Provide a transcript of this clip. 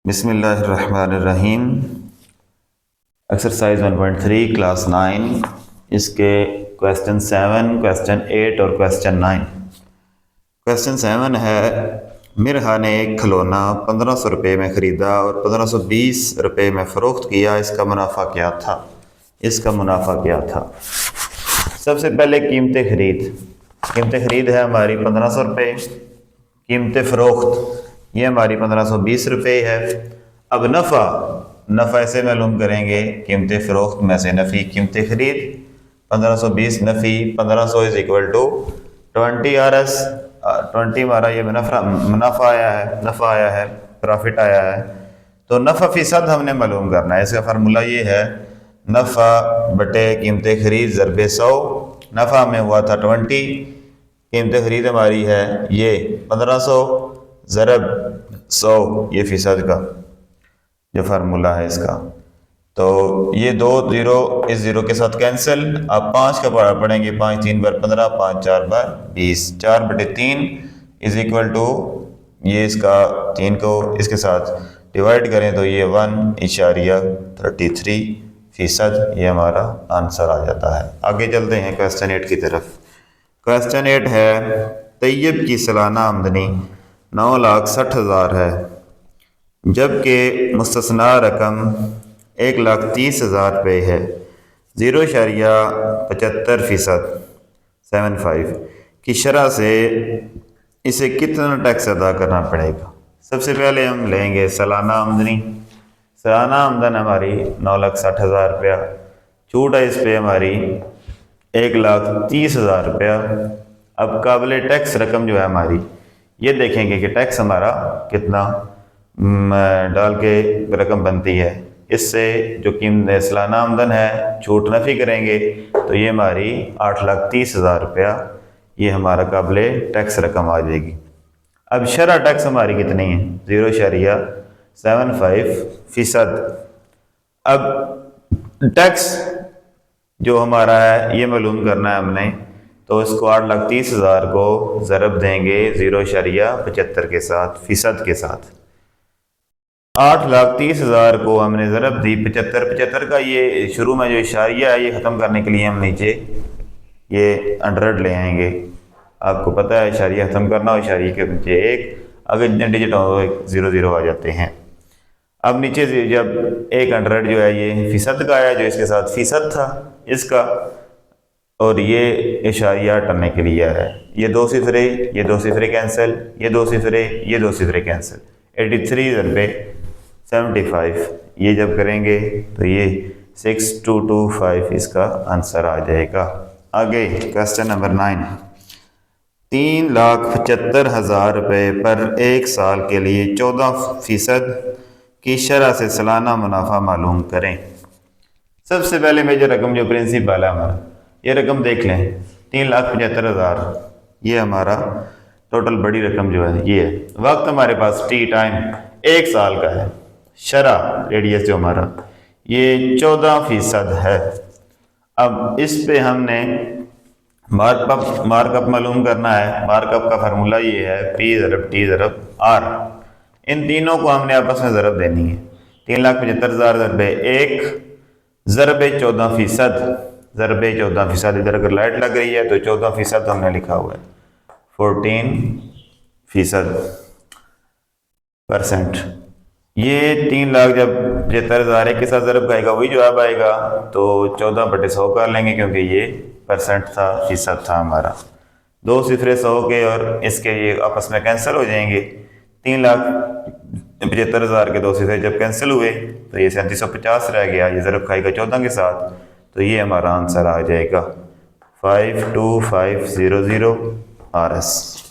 بسم اللہ الرحمن الرحیم۔ ایکسرسائز 1.3 کلاس 9، اس کے کویسچن 7، کویسچن 8 اور کویسچن 9۔ کویسچن 7 ہے، مرحا نے ایک کھلونا 1500 روپے میں خریدا اور 1520 روپے میں فروخت کیا، اس کا منافع کیا تھا؟ سب سے پہلے قیمت خرید ہے ہماری 1500 روپے، قیمت فروخت یہ ہماری 1520 روپے ہے۔ اب نفع ایسے معلوم کریں گے، قیمت فروخت میں سے نفی قیمت خرید، 1520 نفی 1500 از اکول ٹو 20 RS، 20 ہمارا یہ نفع آیا ہے، پرافٹ آیا ہے۔ تو نفع فیصد ہم نے معلوم کرنا ہے، اس کا فارمولہ یہ ہے نفع بٹے قیمت خرید ضرب 100۔ نفع ہمیں ہوا تھا 20، قیمت خرید ہماری ہے یہ 1500 ضرب 100، یہ فیصد کا جو فارمولہ ہے اس کا۔ تو یہ 2 0 اس 0 کے ساتھ کینسل، آپ 5 کا پڑھیں گے، 5 3 بار 15، 5 4 بار 20، 4/3 از اکول ٹو یہ اس کا 3 کو اس کے ساتھ ڈیوائڈ کریں تو یہ 1.33%، یہ ہمارا آنسر آ جاتا ہے۔ آگے چلتے ہیں کویسچن 8 کی طرف۔ کویسچن 8 ہے، طیب کی سالانہ آمدنی 9,60,000 ہے، جبکہ مستثنیٰ رقم 1,30,000 روپے ہے، 0.75% 75 کی شرح سے اسے کتنا ٹیکس ادا کرنا پڑے گا؟ سب سے پہلے ہم لیں گے سالانہ آمدنی۔ سالانہ آمدن ہماری 9,60,000 روپیہ، چھوٹ ہے اس پہ ہماری 1,30,000 روپیہ۔ اب قابل ٹیکس رقم جو ہے ہماری، یہ دیکھیں گے کہ ٹیکس ہمارا کتنا ڈال کے رقم بنتی ہے۔ اس سے جو قیمت سالانہ آمدن ہے چھوٹ نفی کریں گے تو یہ ہماری 8,30,000 روپیہ، یہ ہمارا قابل ٹیکس رقم آ جائے گی۔ اب شرح ٹیکس ہماری کتنی ہے؟ 0.75%۔ اب ٹیکس جو ہمارا ہے یہ معلوم کرنا ہے ہم نے، تو اس کو 8,30,000 کو ضرب دیں گے 0.75 کے ساتھ، فیصد کے ساتھ۔ 8,30,000 کو ہم نے ضرب دی 75 کا، یہ شروع میں جو اشاریہ ہے یہ ختم کرنے کے لیے ہم نیچے یہ 100 لے آئیں گے۔ آپ کو پتہ ہے اشاریہ ختم کرنا ہو، اشاریہ کے نیچے 1، اگر جتنے ڈیجٹ ہو 0 آ جاتے ہیں۔ اب نیچے سے جب 100 جو ہے یہ فیصد کا آیا، جو اس کے ساتھ فیصد تھا اس کا، اور یہ اشاریہ ہٹانے کے لیے ہے، یہ 2 صفرے، یہ 2 صفرے کینسل، یہ 2 صفرے، یہ 2 صفرے کینسل، 83 ضرب 75، یہ جب کریں گے تو یہ 6225 اس کا آنسر آ جائے گا۔ آگے کویسچن نمبر 9، 3,75,000 روپے پر ایک سال کے لیے 14% کی شرح سے سالانہ منافع معلوم کریں۔ سب سے پہلے میجر رقم جو پرنسپل ہے ہمارا، یہ رقم دیکھ لیں، 3,75,000، یہ ہمارا ٹوٹل بڑی رقم جو ہے یہ ہے۔ وقت ہمارے پاس ٹائم 1 سال کا ہے، شرح ریڈیس جو ہمارا یہ 14% ہے۔ اب اس پہ ہم نے مارک اپ معلوم کرنا ہے۔ مارک اپ کا فارمولہ یہ ہے P ضرب T ضرب R، ان تینوں کو ہم نے آپس میں ضرب دینی ہے۔ 3,75,000 ضرب 1 ضرب 14%، ضرب 14%، ادھر اگر لائٹ لگ رہی ہے تو 14% ہم نے لکھا ہوا ہے، 14%۔ یہ 3,00,000 جب 75,000 کے ساتھ ضرب آئے گا وہی جواب آئے گا، تو 14/100 کر لیں گے کیونکہ یہ پرسنٹ تھا، فیصد تھا ہمارا۔ 2 صفرے 100 کے اور اس کے یہ آپس میں کینسل ہو جائیں گے۔ 3,75,000 کے 2 صفرے جب کینسل ہوئے تو یہ 3750 رہ گیا، یہ ضرب کھائے گا 14 کے ساتھ، تو یہ ہمارا آنسر آ جائے گا 52500 RS۔